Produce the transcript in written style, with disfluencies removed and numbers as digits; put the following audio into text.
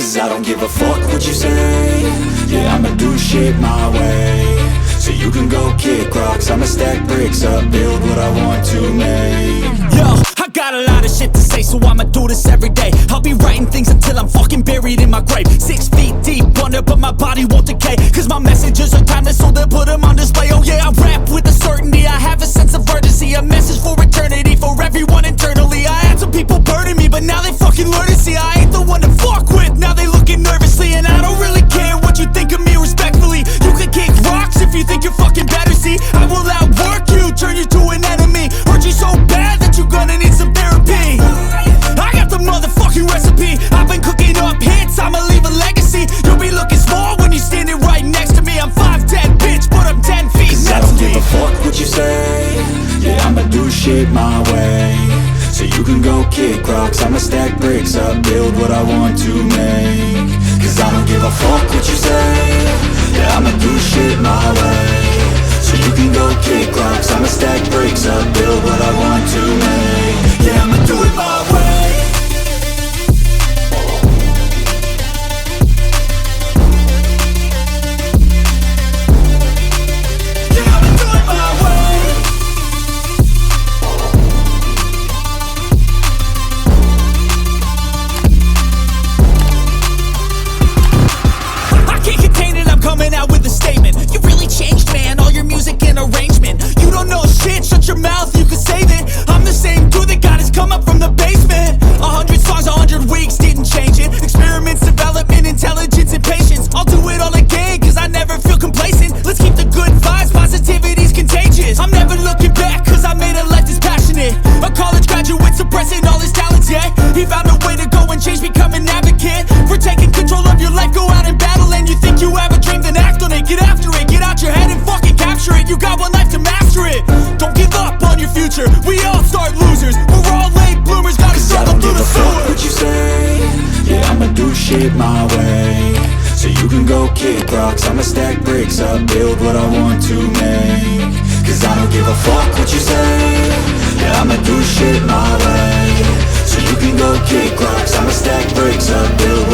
Cause I don't give a fuck what you say. Yeah, I'ma do shit my way. So you can go kick rocks, I'ma stack bricks up, build what I want to make. Yo, I got a lot of shit to say, so I'ma do this every day. I'll be writing things until I'm fucking buried in my grave. 6 feet deep under, but my body won't decay. Cause my messages are timeless, so they'll put them on display. Oh yeah, I rap with a certainty, I have a sense of urgency. A message for eternity, for everyone internally. I had some people burning me, but now they fucking learn to see I ain't the one to fuck with, now they looking nervously. And I don't really care what you think of me, respectfully. You can kick rocks if you think you're fucking better, see. I will outwork you, turn you to an enemy. Hurt you so bad that you're gonna need some therapy. I got the motherfucking recipe, I've been cooking up hits, I'ma leave a legacy. You'll be looking small when you're standing right next to me. I'm 5'10", bitch, but I'm 10 feet. Cause I don't give a fuck what you say. Yeah, I'ma do shit my way. So you can go kick rocks, I'ma stack bricks up, build what I want to make. Cause I don't give a fuck what you say. Yeah, I'ma do shit my way. So you can go kick rocks, I'ma stack bricks up, build what I want to make. Yeah, I'ma do it my way. Coming out with a statement. You really changed, man, all your music and arrangement. You don't know shit, shut your mouth, you can save it. I'm the same dude that got his come up from the basement. 100 songs, 100 weeks, didn't change it. Experiments, development, intelligence, and patience. I'll do it all again, cause I never feel complacent. Let's keep the good vibes, positivity's contagious. I'm never looking back, cause I made a life that's passionate. A college graduate suppressing all his talents, yeah. He found a way to go and change, become an advocate. For taking control of your life, go out and battle. And you think you have a dream, then act on it. Get after it, get out your head and fucking capture it. You got one life to master it. Don't give up on your future, we all start losers. We're all late bloomers, gotta struggle through the sewer. What you say? Yeah, I'ma do shit my way. So you can go kick rocks, I'ma stack bricks up, build what I want to make. Cause I don't give a fuck what you say. Yeah, I'ma do shit my way. So you can go kick rocks, I'ma stack bricks up, build